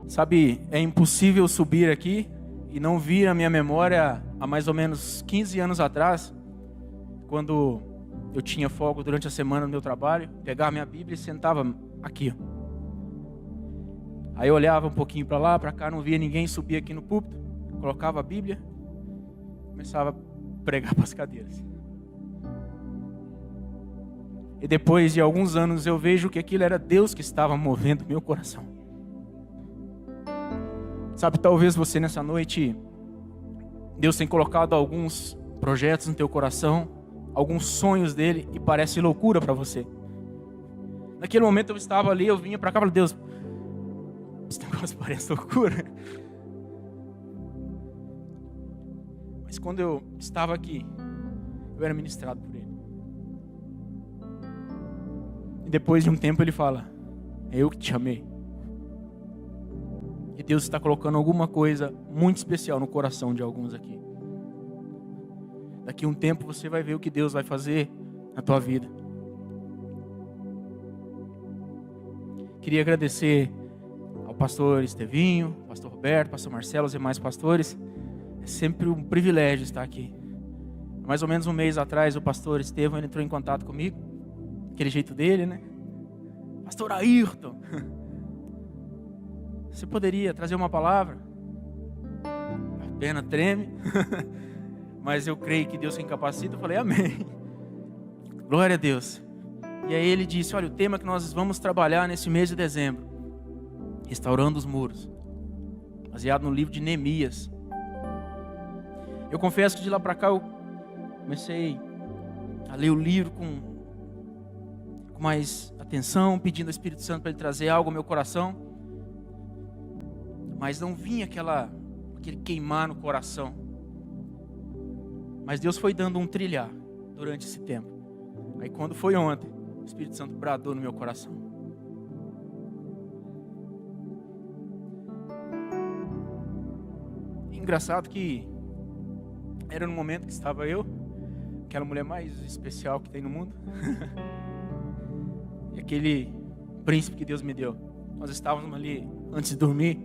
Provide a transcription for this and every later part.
Sabe, é impossível subir aqui e não vir à minha memória há mais ou menos 15 anos atrás, quando eu tinha folga durante a semana no meu trabalho, pegava minha Bíblia e sentava aqui. Aí eu olhava um pouquinho para lá, para cá, não via ninguém, subia aqui no púlpito, colocava a Bíblia, começava a pregar para as cadeiras. E depois de alguns anos eu vejo que aquilo era Deus que estava movendo meu coração. Sabe, talvez você nessa noite, Deus tem colocado alguns projetos no teu coração, alguns sonhos dele, e parece loucura para você. Naquele momento eu estava ali, eu vinha para cá e falei, Deus, esse negócio parece loucura. Mas quando eu estava aqui, eu era ministrado por ele. E depois de um tempo ele fala, é eu que te chamei. E Deus está colocando alguma coisa muito especial no coração de alguns aqui. Daqui a um tempo você vai ver o que Deus vai fazer na tua vida. Queria agradecer ao pastor Estevinho, pastor Roberto, pastor Marcelo, os demais pastores. É sempre um privilégio estar aqui. Mais ou menos um mês atrás, o pastor Estevão entrou em contato comigo. Aquele jeito dele, né? Pastor Ayrton, você poderia trazer uma palavra? A perna treme, mas eu creio que Deus se incapacita. Eu falei, amém. Glória a Deus. E aí ele disse, olha, o tema que nós vamos trabalhar nesse mês de dezembro, restaurando os muros, baseado no livro de Neemias. Eu confesso que de lá para cá eu comecei a ler o livro com mais atenção, pedindo ao Espírito Santo para ele trazer algo ao meu coração. Mas não vinha aquele queimar no coração. Mas Deus foi dando um trilhar durante esse tempo. Aí quando foi ontem, o Espírito Santo bradou no meu coração. Engraçado que era no momento que estava eu, aquela mulher mais especial que tem no mundo, e aquele príncipe que Deus me deu. Nós estávamos ali antes de dormir,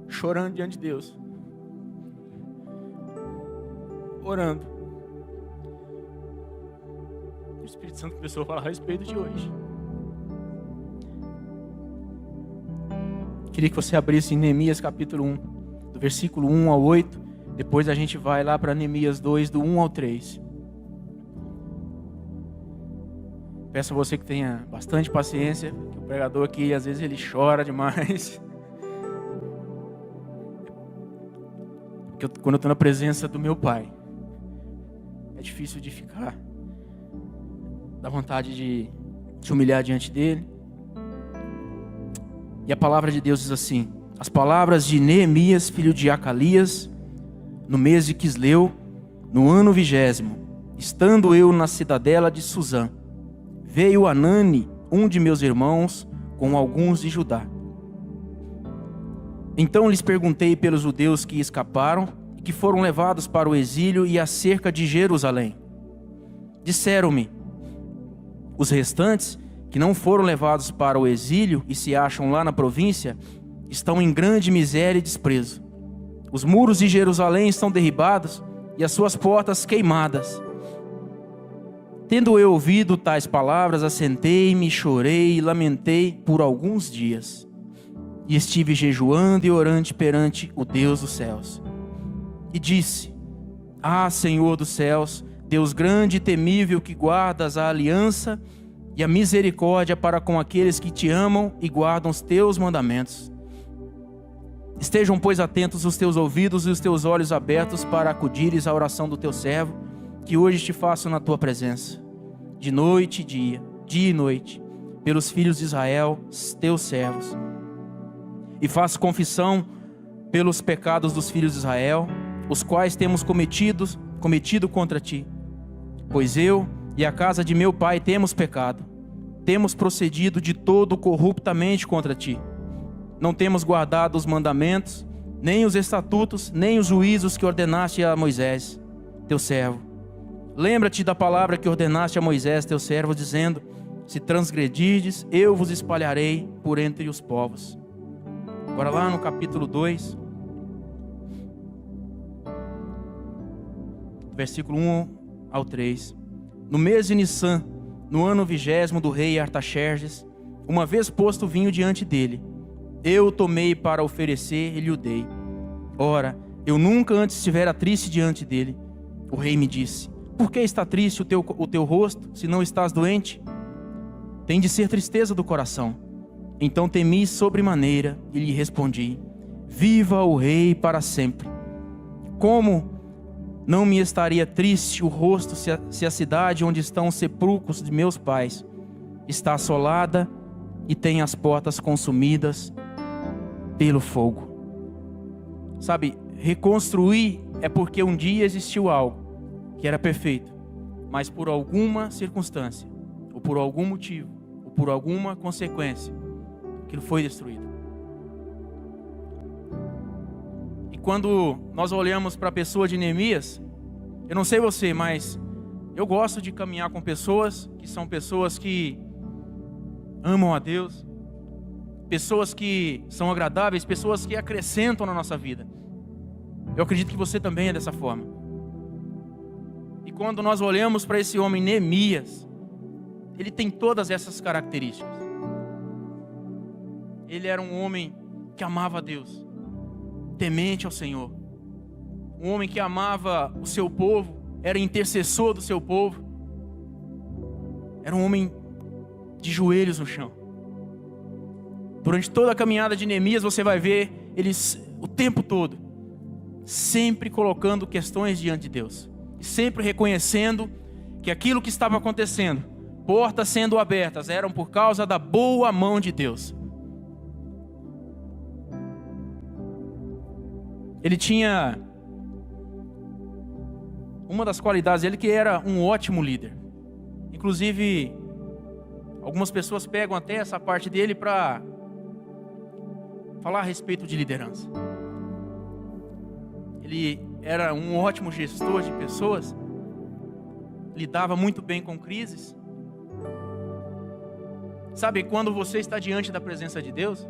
chorando diante de Deus, orando. O Espírito Santo começou a falar a respeito de hoje. Queria que você abrisse em Neemias capítulo 1, do versículo 1 ao 8. Depois a gente vai lá para Neemias 2, do 1 ao 3. Peço a você que tenha bastante paciência, que o pregador aqui às vezes ele chora demais. Porque quando eu estou na presença do meu Pai, é difícil de ficar, dá vontade de se humilhar diante dele. E a palavra de Deus diz assim: as palavras de Neemias, filho de Acalias, no mês de Quisleu, no ano 20º, estando eu na cidadela de Suzã, veio Anani, um de meus irmãos, com alguns de Judá. Então lhes perguntei pelos judeus que escaparam e que foram levados para o exílio e acerca de Jerusalém. Disseram-me: os restantes, que não foram levados para o exílio e se acham lá na província, estão em grande miséria e desprezo. Os muros de Jerusalém estão derribados e as suas portas queimadas. Tendo eu ouvido tais palavras, assentei-me, chorei e lamentei por alguns dias. E estive jejuando e orante perante o Deus dos céus. E disse: ah, Senhor dos céus, Deus grande e temível, que guardas a aliança e a misericórdia para com aqueles que te amam e guardam os teus mandamentos. Estejam, pois, atentos os teus ouvidos e os teus olhos abertos para acudires à oração do teu servo, que hoje te faço na tua presença, de noite e dia e noite, pelos filhos de Israel, teus servos. E faço confissão pelos pecados dos filhos de Israel, os quais temos cometido contra ti. Pois eu e a casa de meu pai temos pecado, temos procedido de todo corruptamente contra ti. Não temos guardado os mandamentos, nem os estatutos, nem os juízos que ordenaste a Moisés, teu servo. Lembra-te da palavra que ordenaste a Moisés, teu servo, dizendo: Se transgredirdes, eu vos espalharei por entre os povos. Agora lá no capítulo 2, versículo 1 ao 3. No mês de Nissan, no ano 20º do rei Artaxerxes, uma vez posto o vinho diante dele, eu o tomei para oferecer e lhe o dei. Ora, eu nunca antes estivera triste diante dele. O rei me disse: por que está triste o teu rosto, se não estás doente? Tem de ser tristeza do coração. Então temi sobremaneira e lhe respondi: viva o rei para sempre. Como não me estaria triste o rosto se a cidade onde estão os sepulcros de meus pais está assolada e tem as portas consumidas pelo fogo? Sabe, reconstruir é porque um dia existiu algo que era perfeito, mas por alguma circunstância, ou por algum motivo, ou por alguma consequência, aquilo foi destruído. E quando nós olhamos para a pessoa de Neemias, eu não sei você, mas eu gosto de caminhar com pessoas que são pessoas que amam a Deus, pessoas que são agradáveis, pessoas que acrescentam na nossa vida. Eu acredito que você também é dessa forma. E quando nós olhamos para esse homem Neemias, ele tem todas essas características. Ele era um homem que amava a Deus, temente ao Senhor. Um homem que amava o seu povo, era intercessor do seu povo. Era um homem de joelhos no chão. Durante toda a caminhada de Neemias, você vai ver eles o tempo todo, sempre colocando questões diante de Deus. E sempre reconhecendo que aquilo que estava acontecendo, portas sendo abertas, eram por causa da boa mão de Deus. Ele tinha uma das qualidades dele, que era um ótimo líder. Inclusive, algumas pessoas pegam até essa parte dele para falar a respeito de liderança. Ele era um ótimo gestor de pessoas, lidava muito bem com crises. Sabe, quando você está diante da presença de Deus,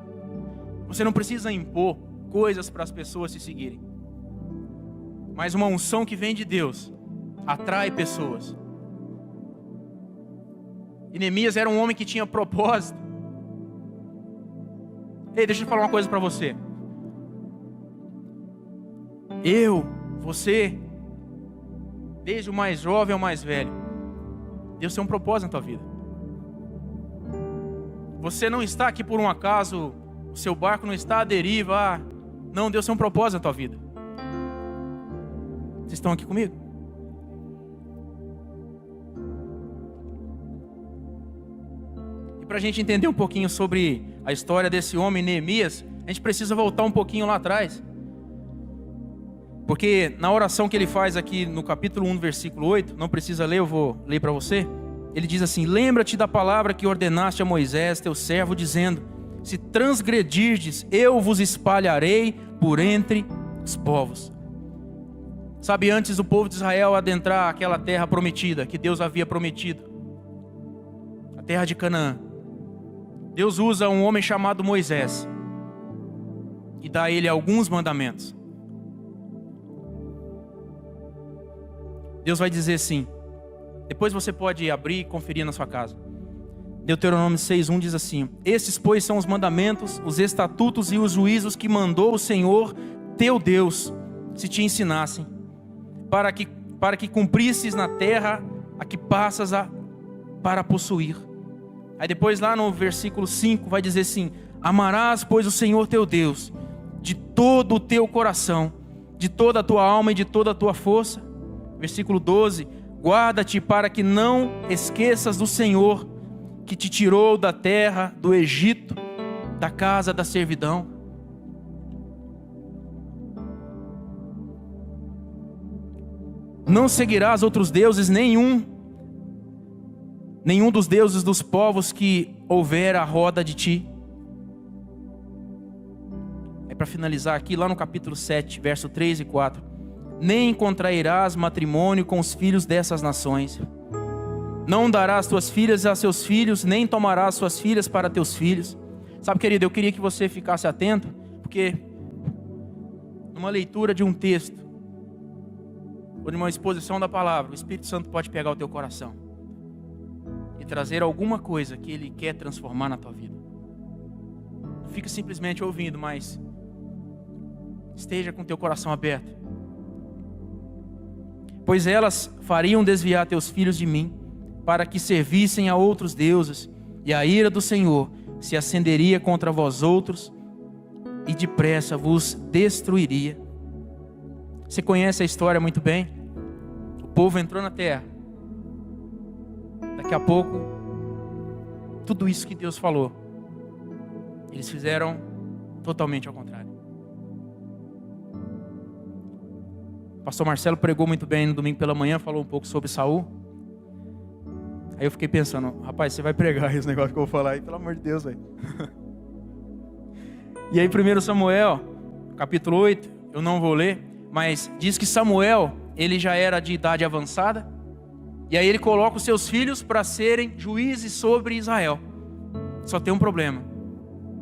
você não precisa impor coisas para as pessoas se seguirem. Mas uma unção que vem de Deus atrai pessoas. E Neemias era um homem que tinha propósito. Ei, deixa eu falar uma coisa para você. Você, desde o mais jovem ao mais velho, Deus tem um propósito na tua vida. Você não está aqui por um acaso, o seu barco não está à deriva. Não, Deus tem um propósito na tua vida. Vocês estão aqui comigo? E para a gente entender um pouquinho sobre a história desse homem, Neemias, a gente precisa voltar um pouquinho lá atrás. Porque na oração que ele faz aqui no capítulo 1, versículo 8, não precisa ler, eu vou ler para você. Ele diz assim: lembra-te da palavra que ordenaste a Moisés, teu servo, dizendo: se transgredirdes, eu vos espalharei por entre os povos. Sabe, antes do povo de Israel adentrar aquela terra prometida, que Deus havia prometido, a terra de Canaã, Deus usa um homem chamado Moisés e dá a ele alguns mandamentos. Deus vai dizer assim, depois você pode abrir e conferir na sua casa. Deuteronômio 6:1 diz assim: esses, pois, são os mandamentos, os estatutos e os juízos que mandou o Senhor teu Deus, se te ensinassem, para que cumprisses na terra a que passas para possuir. Aí depois lá no versículo 5 vai dizer assim: amarás, pois, o Senhor teu Deus de todo o teu coração, de toda a tua alma e de toda a tua força. Versículo 12: guarda-te para que não esqueças do Senhor, que te tirou da terra do Egito, da casa da servidão. Não seguirás outros deuses, nenhum dos deuses dos povos que houver à roda de ti. É para finalizar aqui, lá no capítulo 7, verso 3 e 4. Nem contrairás matrimônio com os filhos dessas nações, Não darás tuas filhas a seus filhos, nem tomarás suas filhas para teus filhos. Sabe, querido, eu queria que você ficasse atento, porque numa leitura de um texto, ou de uma exposição da palavra, o Espírito Santo pode pegar o teu coração e trazer alguma coisa que Ele quer transformar na tua vida. Não fica simplesmente ouvindo, mas esteja com o teu coração aberto. Pois elas fariam desviar teus filhos de mim, para que servissem a outros deuses, e a ira do Senhor se acenderia contra vós outros, e depressa vos destruiria. Você conhece a história muito bem? O povo entrou na terra. Daqui a pouco, tudo isso que Deus falou, eles fizeram totalmente ao contrário. O pastor Marcelo pregou muito bem no domingo pela manhã, falou um pouco sobre Saul. Aí eu fiquei pensando, rapaz, você vai pregar esse negócio que eu vou falar aí, pelo amor de Deus, velho. E aí 1 Samuel, capítulo 8, eu não vou ler, mas diz que Samuel, ele já era de idade avançada, e aí ele coloca os seus filhos para serem juízes sobre Israel. Só tem um problema.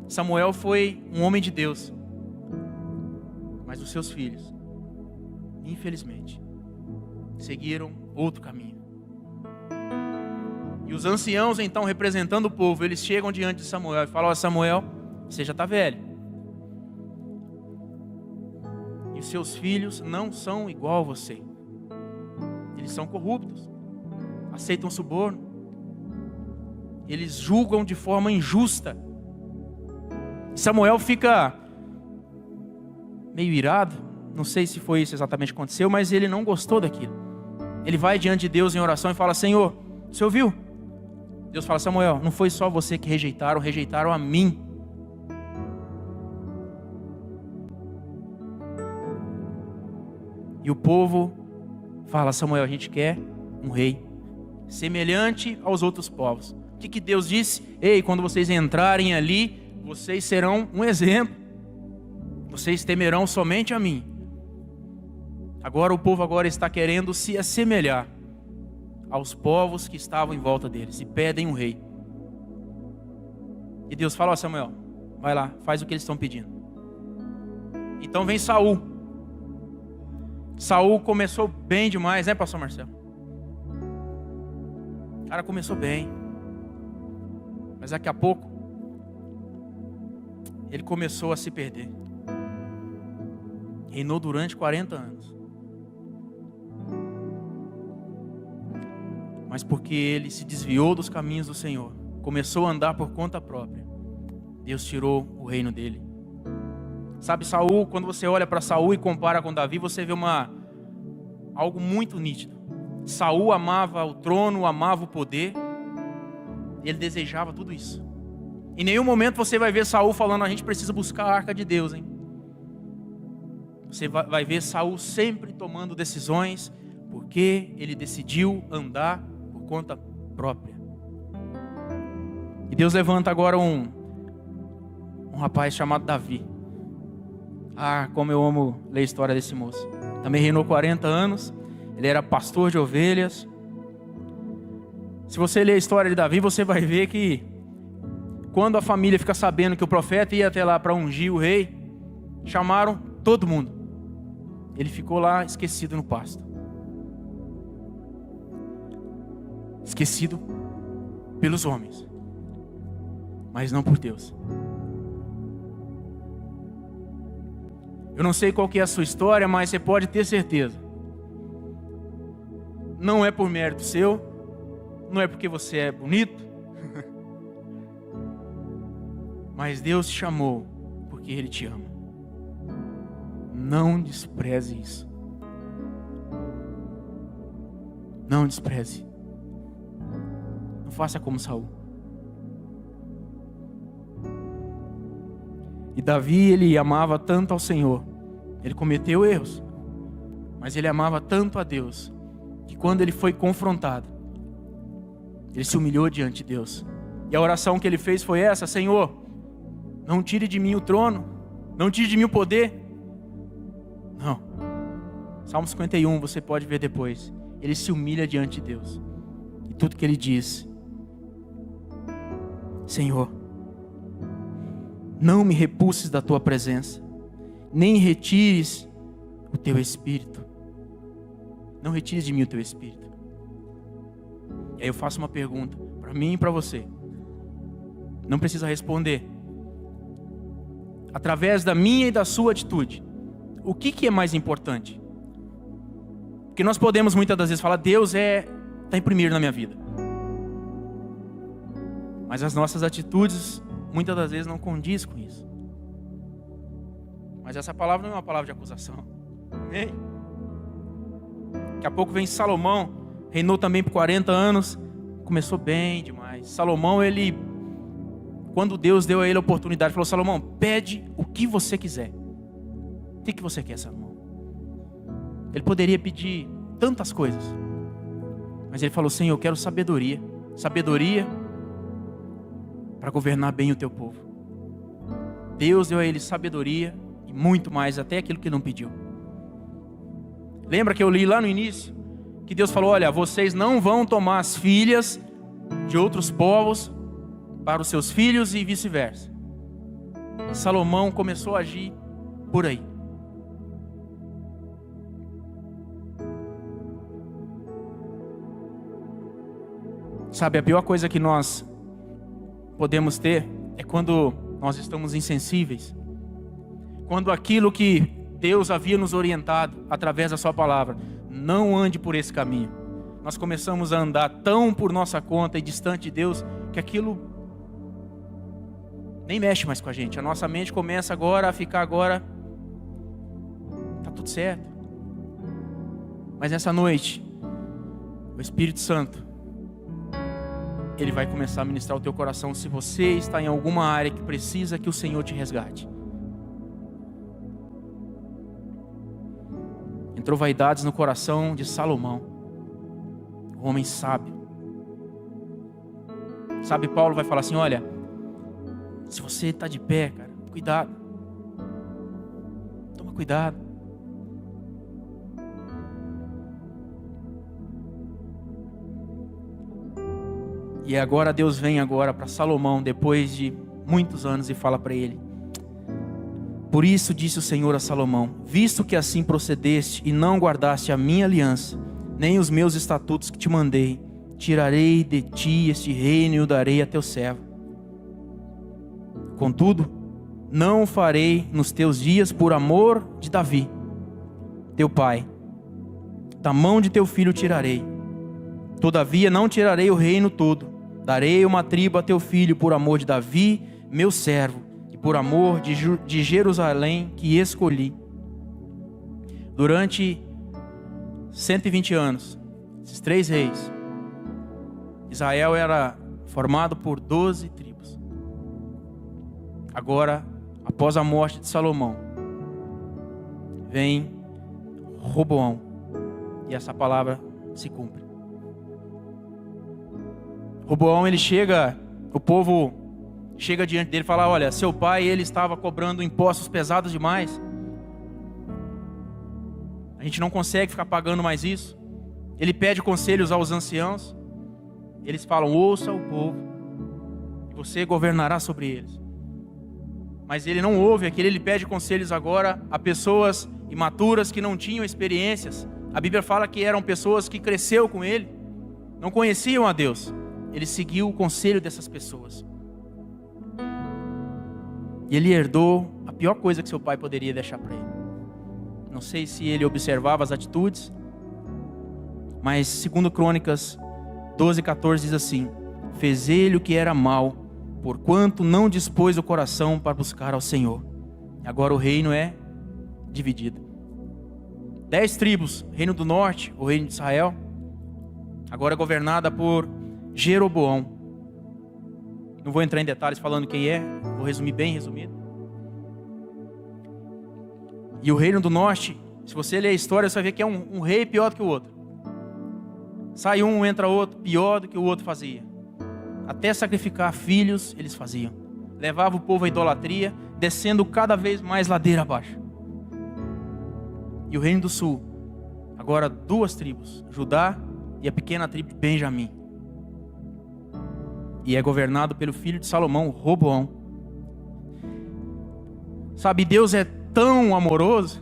Samuel foi um homem de Deus, mas os seus filhos, infelizmente, seguiram outro caminho. E os anciãos, então, representando o povo, eles chegam diante de Samuel e falam: ó, Samuel, você já está velho. E os seus filhos não são igual a você. Eles são corruptos, aceitam suborno, eles julgam de forma injusta. Samuel fica meio irado, não sei se foi isso exatamente que aconteceu, mas ele não gostou daquilo. Ele vai diante de Deus em oração e fala: Senhor, você ouviu? Deus fala: Samuel, não foi só você que rejeitaram a mim. E o povo fala: Samuel, a gente quer um rei semelhante aos outros povos. O que Deus disse? Ei, quando vocês entrarem ali, vocês serão um exemplo. Vocês temerão somente a mim. Agora o povo está querendo se assemelhar aos povos que estavam em volta deles e pedem um rei. E Deus fala: ó, Samuel, vai lá, faz o que eles estão pedindo. Então vem Saul. Saul começou bem demais, né, pastor Marcelo? O cara começou bem, mas daqui a pouco ele começou a se perder. Reinou durante 40 anos. Mas porque ele se desviou dos caminhos do Senhor, começou a andar por conta própria, Deus tirou o reino dele. Sabe, Saul, quando você olha para Saul e compara com Davi, você vê algo muito nítido. Saul amava o trono, amava o poder, ele desejava tudo isso. Em nenhum momento você vai ver Saul falando: a gente precisa buscar a arca de Deus, hein? Você vai ver Saul sempre tomando decisões, porque ele decidiu andar por conta própria. E Deus levanta agora um rapaz chamado Davi. Ah, como eu amo ler a história desse moço. Também reinou 40 anos, ele era pastor de ovelhas. Se você ler a história de Davi, você vai ver que quando a família fica sabendo que o profeta ia até lá para ungir o rei, chamaram todo mundo. Ele ficou lá esquecido no pasto. Esquecido pelos homens, mas não por Deus. Eu não sei qual que é a sua história, mas você pode ter certeza. Não é por mérito seu, não é porque você é bonito, mas Deus te chamou porque Ele te ama. Não despreze isso. Não despreze. Não faça como Saul. E Davi, ele amava tanto ao Senhor. Ele cometeu erros, mas ele amava tanto a Deus, que quando ele foi confrontado, ele se humilhou diante de Deus. E a oração que ele fez foi essa: Senhor, não tire de mim o trono, não tire de mim o poder. Não. Salmo 51, você pode ver depois. Ele se humilha diante de Deus. E tudo que ele diz: Senhor, não me repulses da tua presença, nem retires o teu Espírito. Não retires de mim o teu Espírito. E aí eu faço uma pergunta para mim e para você. Não precisa responder. Através da minha e da sua atitude, o que é mais importante? Porque nós podemos muitas das vezes falar: Deus está em primeiro na minha vida. Mas as nossas atitudes muitas das vezes não condiz com isso. Mas essa palavra não é uma palavra de acusação. Amém? Daqui a pouco vem Salomão, reinou também por 40 anos, começou bem demais. Salomão, quando Deus deu a ele a oportunidade, falou: Salomão, pede o que você quiser. O que você quer, Salomão? Ele poderia pedir tantas coisas, mas ele falou: Senhor, eu quero sabedoria. Sabedoria para governar bem o teu povo. Deus deu a ele sabedoria e muito mais, até aquilo que ele não pediu. Lembra que eu li lá no início que Deus falou: olha, vocês não vão tomar as filhas de outros povos para os seus filhos e vice-versa. Salomão começou a agir por aí. Sabe, a pior coisa que nós podemos ter é quando nós estamos insensíveis. Quando aquilo que Deus havia nos orientado através da sua palavra, não ande por esse caminho. Nós começamos a andar tão por nossa conta e distante de Deus, que aquilo nem mexe mais com a gente. A nossa mente começa agora a ficar tá tudo certo. Mas nessa noite, o Espírito Santo, Ele vai começar a ministrar o teu coração se você está em alguma área que precisa que o Senhor te resgate. Entrou vaidades no coração de Salomão, o homem sábio. Sabe, Paulo vai falar assim: olha, se você está de pé, cara, cuidado. Toma cuidado. E agora Deus vem agora para Salomão, depois de muitos anos, e fala para ele: por isso disse o Senhor a Salomão: visto que assim procedeste e não guardaste a minha aliança, nem os meus estatutos que te mandei, tirarei de ti este reino e o darei a teu servo. Contudo, não o farei nos teus dias por amor de Davi, teu pai. Da mão de teu filho tirarei. Todavia não tirarei o reino todo. Darei uma tribo a teu filho por amor de Davi, meu servo, e por amor de Jerusalém que escolhi. Durante 120 anos, esses 3 reis, Israel era formado por 12 tribos. Agora, após a morte de Salomão, vem Roboão, e essa palavra se cumpre. Roboão, o povo chega diante dele e fala: olha, seu pai, ele estava cobrando impostos pesados demais. A gente não consegue ficar pagando mais isso. Ele pede conselhos aos anciãos. Eles falam: ouça o povo, e você governará sobre eles. Mas ele não ouve aquilo, ele pede conselhos agora a pessoas imaturas que não tinham experiências. A Bíblia fala que eram pessoas que cresceu com ele, não conheciam a Deus. Ele seguiu o conselho dessas pessoas. E ele herdou a pior coisa que seu pai poderia deixar para ele. Não sei se ele observava as atitudes, mas 2 Crônicas 12:14 diz assim: fez ele o que era mal, porquanto não dispôs o coração para buscar ao Senhor. Agora o reino é dividido. 10 tribos, reino do norte, o reino de Israel, agora é governada por Jeroboão. Não vou entrar em detalhes falando quem é, vou resumir bem resumido. E o reino do norte, se você ler a história, você vai ver que é um rei pior do que o outro. Sai um, entra outro, pior do que o outro fazia. Até sacrificar filhos eles faziam. Levava o povo à idolatria, descendo cada vez mais ladeira abaixo. E o reino do sul, agora 2 tribos, Judá e a pequena tribo de Benjamim. e é governado pelo filho de Salomão, Roboão. Sabe, Deus é tão amoroso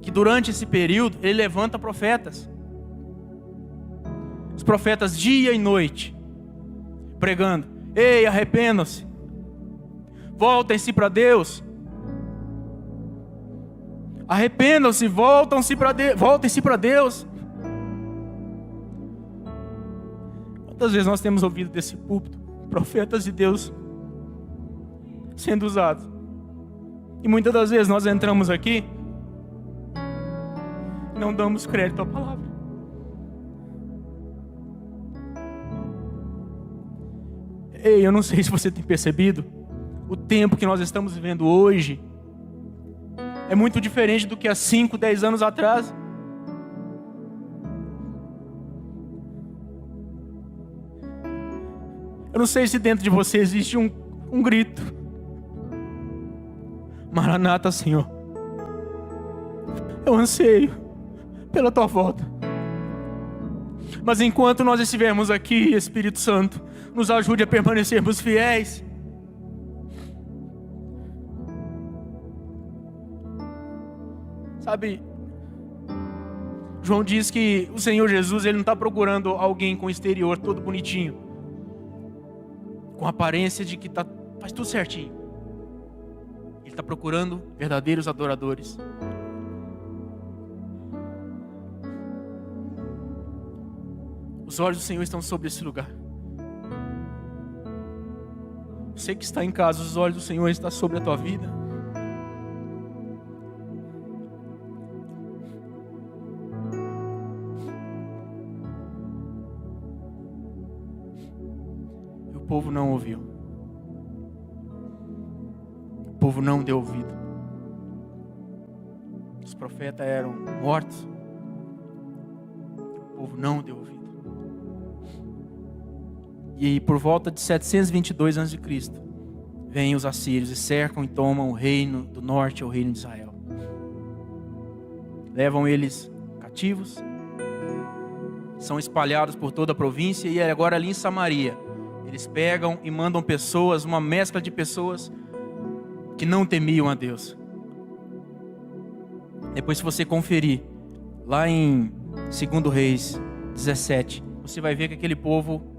que durante esse período Ele levanta profetas. Os profetas dia e noite, pregando: ei, arrependam-se, voltem-se para Deus. Arrependam-se, voltem-se para Deus. Quantas vezes nós temos ouvido desse púlpito profetas de Deus sendo usados? E muitas das vezes nós entramos aqui e não damos crédito à palavra. Ei, eu não sei se você tem percebido, o tempo que nós estamos vivendo hoje é muito diferente do que há 5, 10 anos atrás. Eu não sei se dentro de você existe um grito: Maranata, Senhor. Eu anseio pela tua volta. Mas enquanto nós estivermos aqui, Espírito Santo, nos ajude a permanecermos fiéis. Sabe, João diz que o Senhor Jesus, Ele não está procurando alguém com o exterior todo bonitinho, com aparência de que faz tudo certinho. Ele está procurando verdadeiros adoradores. Os olhos do Senhor estão sobre esse lugar. Você que está em casa, os olhos do Senhor estão sobre a tua vida. E o povo não ouviu. O povo não deu ouvido. Os profetas eram mortos. O povo não deu ouvido. E por volta de 722 a.C., vêm os assírios e cercam e tomam o reino do norte, o reino de Israel. Levam eles cativos, são espalhados por toda a província, e agora ali em Samaria, eles pegam e mandam pessoas, uma mescla de pessoas que não temiam a Deus. Depois, se você conferir, lá em 2 Reis 17, você vai ver que aquele povo,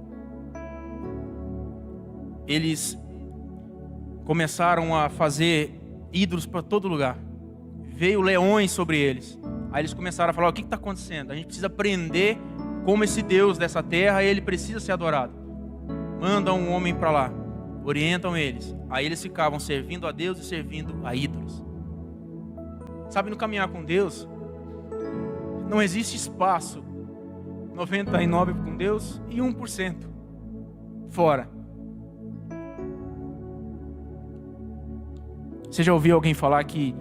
eles começaram a fazer ídolos para todo lugar. Veio leões sobre eles. Aí eles começaram a falar: o que está acontecendo? A gente precisa aprender como esse Deus dessa terra, ele precisa ser adorado. Mandam um homem para lá, orientam eles. Aí eles ficavam servindo a Deus e servindo a ídolos. Sabe, no caminhar com Deus, não existe espaço. 99% com Deus e 1% fora. Você já ouviu alguém falar que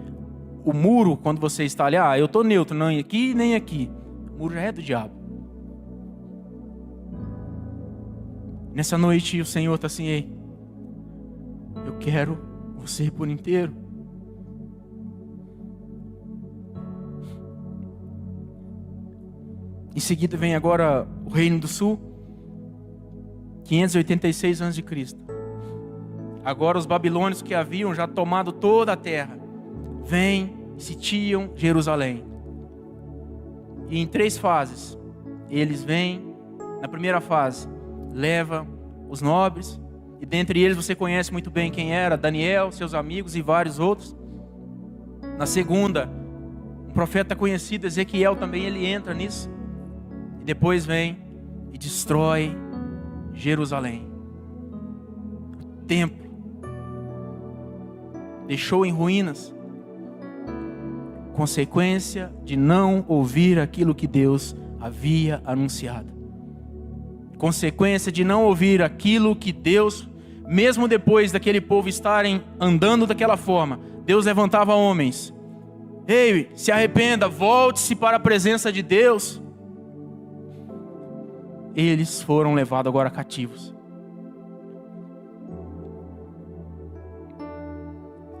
o muro, quando você está ali, eu estou neutro, nem aqui nem aqui. O muro já é do diabo. Nessa noite o Senhor está assim: ei, eu quero você por inteiro. Em seguida vem agora o Reino do Sul, 586 a.C. Agora os babilônios, que haviam já tomado toda a terra, vêm e sitiam Jerusalém. E em 3 fases, eles vêm. Na primeira fase, leva os nobres, e dentre eles você conhece muito bem quem era: Daniel, seus amigos e vários outros. Na segunda, um profeta conhecido, Ezequiel, também ele entra nisso. E depois vem e destrói Jerusalém. O templo deixou em ruínas, consequência de não ouvir aquilo que Deus havia anunciado. Consequência de não ouvir aquilo que Deus, mesmo depois daquele povo estarem andando daquela forma, Deus levantava homens: ei, se arrependa, volte-se para a presença de Deus. Eles foram levados agora cativos.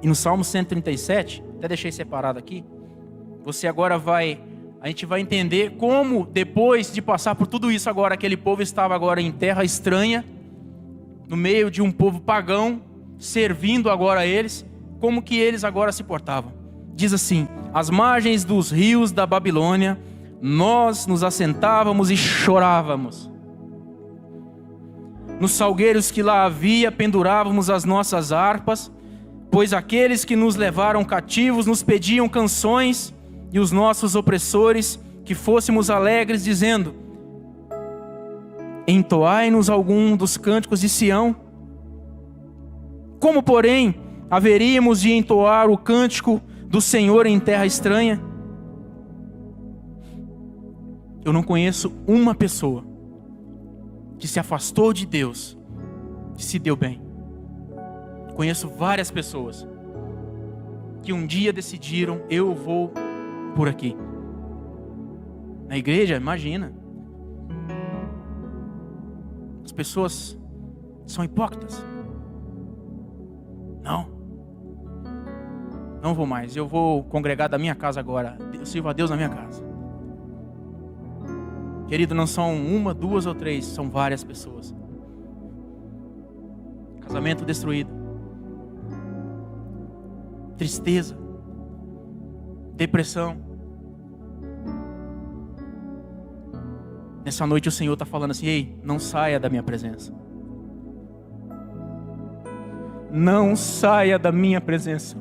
E no Salmo 137, até deixei separado aqui, a gente vai entender como, depois de passar por tudo isso agora, aquele povo estava agora em terra estranha, no meio de um povo pagão, servindo agora a eles, como que eles agora se portavam. Diz assim: às margens dos rios da Babilônia, nós nos assentávamos e chorávamos. Nos salgueiros que lá havia, pendurávamos as nossas harpas, pois aqueles que nos levaram cativos nos pediam canções, e os nossos opressores que fôssemos alegres, dizendo: entoai-nos algum dos cânticos de Sião. Como, porém, haveríamos de entoar o cântico do Senhor em terra estranha? Eu não conheço uma pessoa que se afastou de Deus e se deu bem. Conheço várias pessoas que um dia decidiram: eu vou por aqui. Na igreja, imagina. As pessoas são hipócritas. Não vou mais. Eu vou congregar da minha casa agora. Eu sirvo a Deus na minha casa. Querido, não são uma, duas ou três, são várias pessoas. Casamento destruído, tristeza, depressão. Nessa noite o Senhor está falando assim: ei, não saia da minha presença. Não saia da minha presença.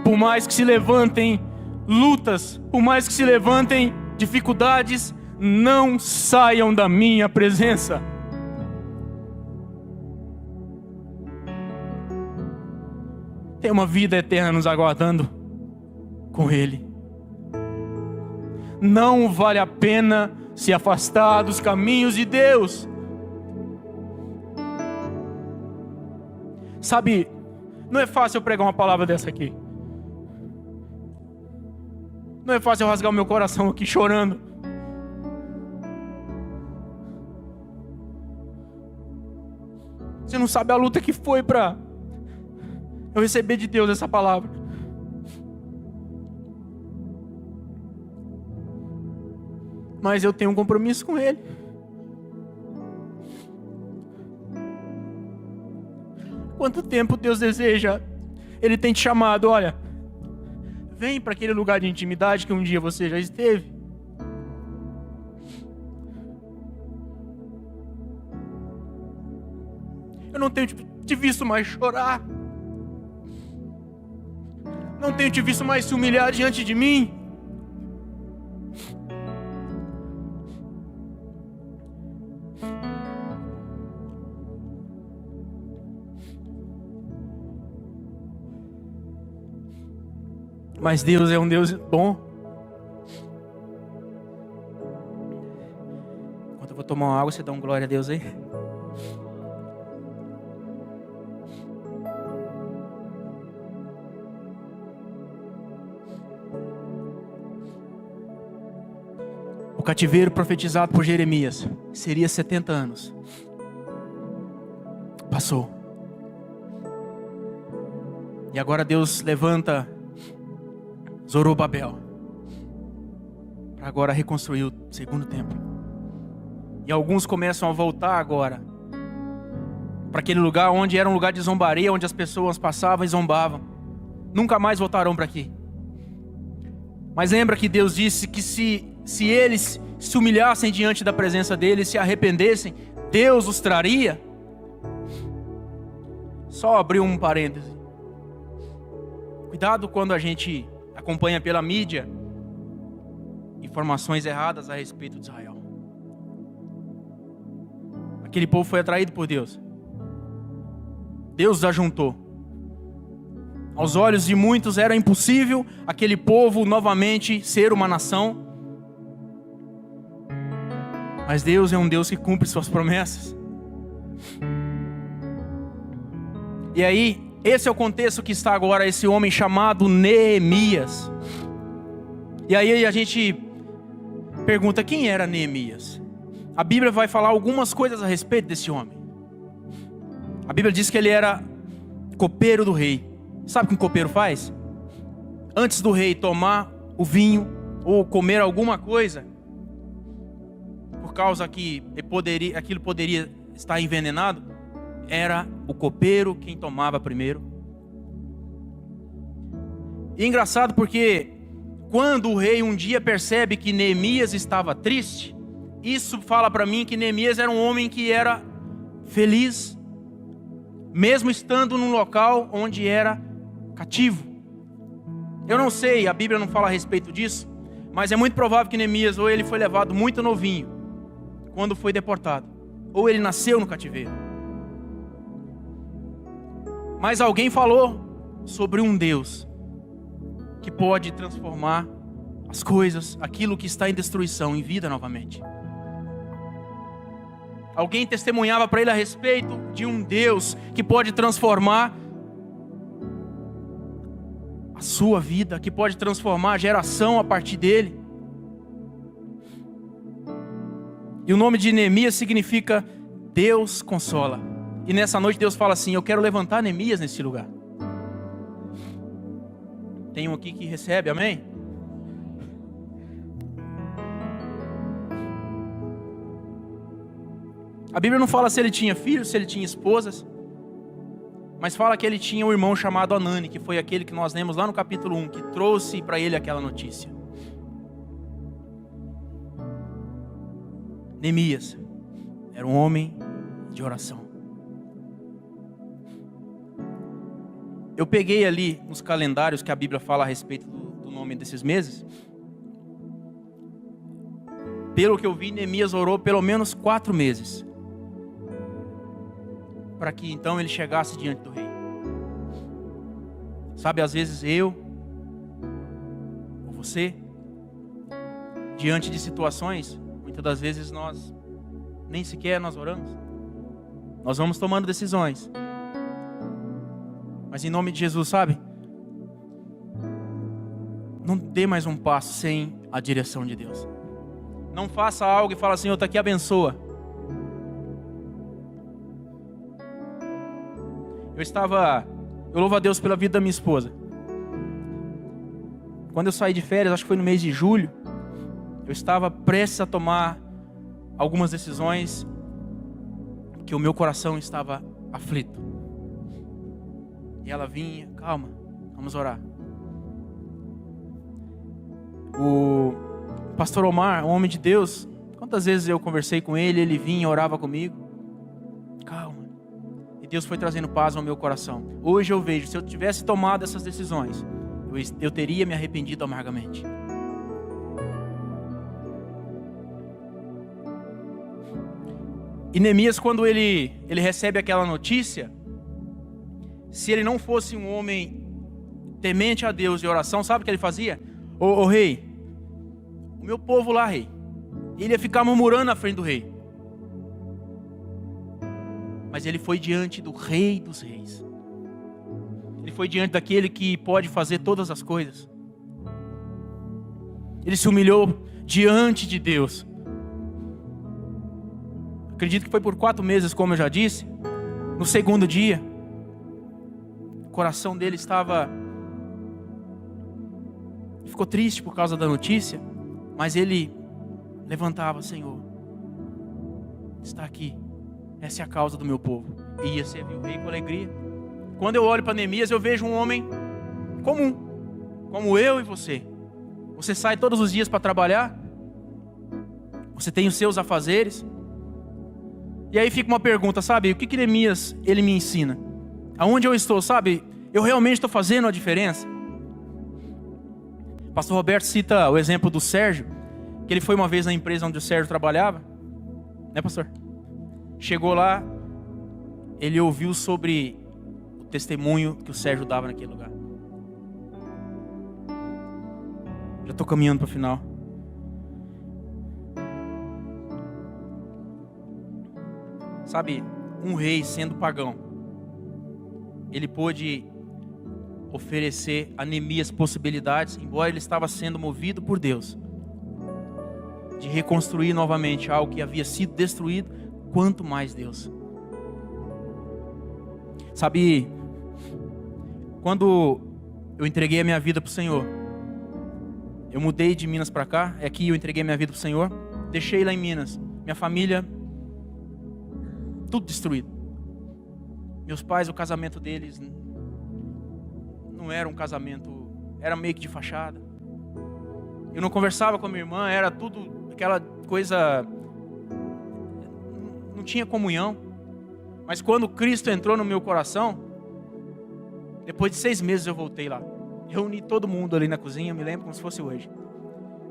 Por mais que se levantem lutas, por mais que se levantem dificuldades, não saiam da minha presença. Tem uma vida eterna nos aguardando com Ele. Não vale a pena se afastar dos caminhos de Deus. Sabe, não é fácil eu pregar uma palavra dessa aqui. Não é fácil eu rasgar o meu coração aqui chorando. Você não sabe a luta que foi para eu receber de Deus essa palavra. Mas eu tenho um compromisso com Ele. Quanto tempo Deus deseja? Ele tem te chamado: olha, vem para aquele lugar de intimidade que um dia você já esteve. Eu não tenho te visto mais chorar. Não tenho te visto mais se humilhar diante de mim. Mas Deus é um Deus bom. Enquanto eu vou tomar uma água, você dá um glória a Deus aí. O cativeiro profetizado por Jeremias seria 70 anos. Passou. E agora Deus levanta Zorobabel para agora reconstruir o segundo templo. E alguns começam a voltar agora para aquele lugar onde era um lugar de zombaria, onde as pessoas passavam e zombavam. Nunca mais voltarão para aqui. Mas lembra que Deus disse que se eles se humilhassem diante da presença dele, se arrependessem, Deus os traria. Só abrir um parêntese. Cuidado quando a gente acompanha pela mídia informações erradas a respeito de Israel. Aquele povo foi atraído por Deus. Deus os ajuntou. Aos olhos de muitos era impossível aquele povo novamente ser uma nação. Mas Deus é um Deus que cumpre suas promessas. E aí, esse é o contexto que está agora esse homem chamado Neemias. E aí a gente pergunta: quem era Neemias? A Bíblia vai falar algumas coisas a respeito desse homem. A Bíblia diz que ele era copeiro do rei. Sabe o que um copeiro faz? Antes do rei tomar o vinho ou comer alguma coisa, por causa que aquilo poderia estar envenenado, era o copeiro quem tomava primeiro. E é engraçado porque quando o rei um dia percebe que Neemias estava triste, isso fala para mim que Neemias era um homem que era feliz, mesmo estando num local onde era cativo. Eu não sei, a Bíblia não fala a respeito disso, mas é muito provável que Neemias, ou ele foi levado muito novinho, quando foi deportado, ou ele nasceu no cativeiro. Mas alguém falou sobre um Deus que pode transformar as coisas, aquilo que está em destruição, em vida novamente. Alguém testemunhava para ele a respeito de um Deus que pode transformar a sua vida, que pode transformar a geração a partir dele. E o nome de Neemias significa Deus consola. E nessa noite Deus fala assim: eu quero levantar Neemias nesse lugar. Tem um aqui que recebe, amém? A Bíblia não fala se ele tinha filhos, se ele tinha esposas, mas fala que ele tinha um irmão chamado Anani, que foi aquele que nós lemos lá no capítulo 1, que trouxe para ele aquela notícia. Neemias era um homem de oração. Eu peguei ali nos calendários que a Bíblia fala a respeito do nome desses meses. Pelo que eu vi, Neemias orou pelo menos 4 meses. Para que então ele chegasse diante do rei. Sabe, às vezes eu, ou você, diante de situações, muitas das vezes nós nem sequer nós oramos. Nós vamos tomando decisões. Mas em nome de Jesus, sabe? Não dê mais um passo sem a direção de Deus. Não faça algo e fala assim: Senhor, está aqui, abençoa. Eu louvo a Deus pela vida da minha esposa. Quando eu saí de férias, acho que foi no mês de julho, eu estava prestes a tomar algumas decisões que o meu coração estava aflito. E ela vinha: calma, vamos orar. O pastor Omar, um homem de Deus, quantas vezes eu conversei com ele, ele vinha e orava comigo. Calma. E Deus foi trazendo paz ao meu coração. Hoje eu vejo, se eu tivesse tomado essas decisões, eu teria me arrependido amargamente. E Neemias, quando ele recebe aquela notícia, se ele não fosse um homem temente a Deus e oração, sabe o que ele fazia? Ô rei, o meu povo lá, rei, ele ia ficar murmurando na frente do rei. Mas ele foi diante do Rei dos Reis. Ele foi diante daquele que pode fazer todas as coisas. Ele se humilhou diante de Deus. Acredito que foi por 4 meses, como eu já disse. No segundo dia, o coração dele ficou triste por causa da notícia, mas ele levantava: Senhor, está aqui. Essa é a causa do meu povo. E ia servir o rei com alegria. Quando eu olho para Neemias, eu vejo um homem comum, como eu e você. Você sai todos os dias para trabalhar. Você tem os seus afazeres. E aí fica uma pergunta, sabe? O que Neemias ele me ensina? Aonde eu estou, sabe? Eu realmente estou fazendo a diferença? Pastor Roberto cita o exemplo do Sérgio, que ele foi uma vez na empresa onde o Sérgio trabalhava. Né, pastor? Chegou lá, ele ouviu sobre o testemunho que o Sérgio dava naquele lugar. Já estou caminhando para o final. Sabe, um rei sendo pagão, ele pôde oferecer a Neemias possibilidades, embora ele estava sendo movido por Deus, de reconstruir novamente algo que havia sido destruído. Quanto mais Deus. Sabe, quando eu entreguei a minha vida para o Senhor, eu mudei de Minas para cá, aqui eu entreguei a minha vida para o Senhor, deixei lá em Minas, minha família, tudo destruído. Meus pais, o casamento deles não era um casamento, era meio que de fachada. Eu não conversava com a minha irmã, era tudo aquela coisa, não tinha comunhão. Mas quando Cristo entrou no meu coração, depois de 6 meses eu voltei lá. Reuni todo mundo ali na cozinha, me lembro como se fosse hoje.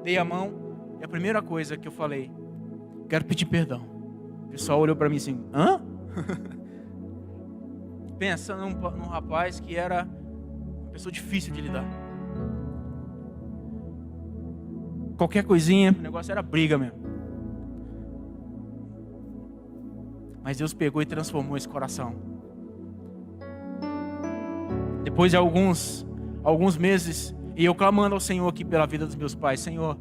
Dei a mão e a primeira coisa que eu falei, quero pedir perdão. O pessoal olhou para mim assim, hã? Pensa num rapaz que era uma pessoa difícil de lidar. Qualquer coisinha, o negócio era briga mesmo. Mas Deus pegou e transformou esse coração. Depois de alguns meses, e eu clamando ao Senhor aqui pela vida dos meus pais, Senhor,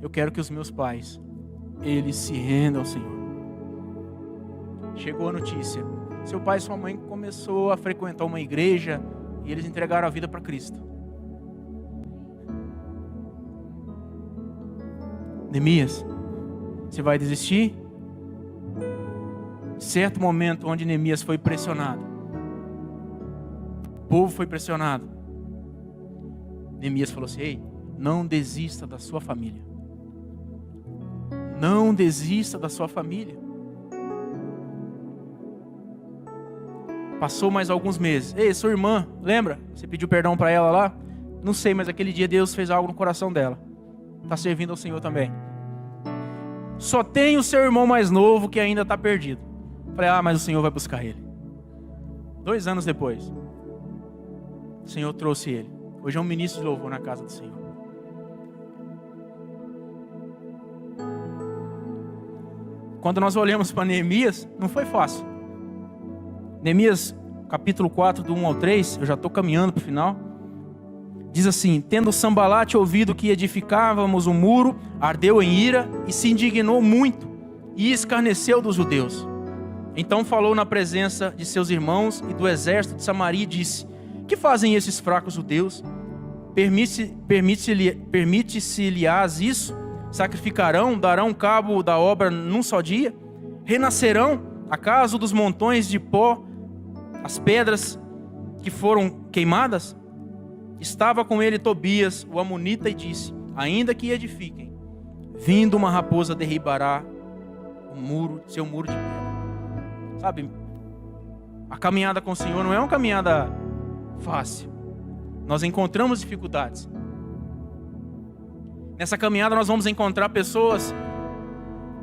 eu quero que os meus pais, eles se rendam ao Senhor. Chegou a notícia, seu pai e sua mãe começou a frequentar uma igreja e eles entregaram a vida para Cristo. Neemias, você vai desistir? Certo momento onde Neemias foi pressionado, o povo foi pressionado, Neemias falou assim, ei, não desista da sua família. Não desista da sua família. Passou mais alguns meses. Ei, sua irmã, lembra? Você pediu perdão para ela lá? Não sei, mas aquele dia Deus fez algo no coração dela. Está servindo ao Senhor também. Só tem o seu irmão mais novo que ainda está perdido. Falei, mas o Senhor vai buscar ele. 2 anos depois, o Senhor trouxe ele. Hoje é um ministro de louvor na casa do Senhor. Quando nós olhamos para Neemias, não foi fácil. Neemias, capítulo 4, do 1 ao 3, eu já estou caminhando para o final. Diz assim, tendo Sambalate ouvido que edificávamos o muro, ardeu em ira e se indignou muito e escarneceu dos judeus. Então falou na presença de seus irmãos e do exército de Samaria e disse, que fazem esses fracos judeus? Permite-se-lhes isso? Sacrificarão, darão cabo da obra num só dia? Renascerão, acaso dos montões de pó, as pedras que foram queimadas? Estava com ele Tobias, o amonita, e disse, ainda que edifiquem, vindo uma raposa derribará seu muro de pedra. Sabe, a caminhada com o Senhor não é uma caminhada fácil. Nós encontramos dificuldades. Nessa caminhada nós vamos encontrar pessoas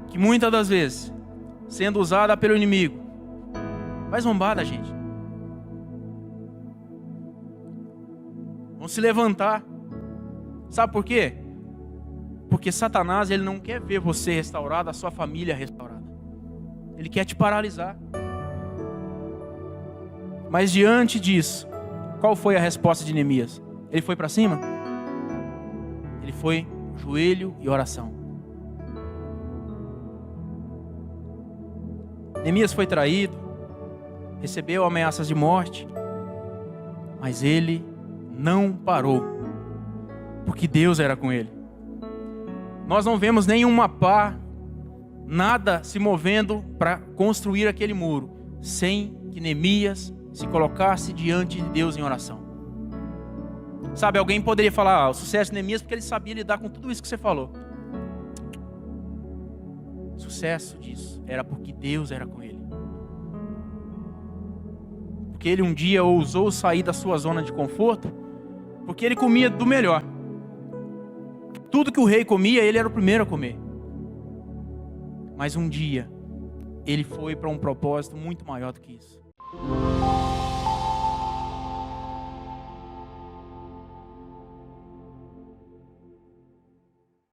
que muitas das vezes, sendo usada pelo inimigo, vai zombar da gente. Vão se levantar. Sabe por quê? Porque Satanás, ele não quer ver você restaurado, a sua família restaurada. Ele quer te paralisar. Mas diante disso, qual foi a resposta de Neemias? Ele foi para cima? Ele foi joelho e oração. Neemias foi traído, recebeu ameaças de morte, mas ele não parou, porque Deus era com ele. Nós não vemos nenhuma pá, nada se movendo para construir aquele muro, sem que Neemias se colocasse diante de Deus em oração. Sabe, alguém poderia falar, o sucesso de Neemias porque ele sabia lidar com tudo isso que você falou. O sucesso disso era porque Deus era com ele. Porque ele um dia ousou sair da sua zona de conforto, porque ele comia do melhor. Tudo que o rei comia, ele era o primeiro a comer. Mas um dia, ele foi para um propósito muito maior do que isso.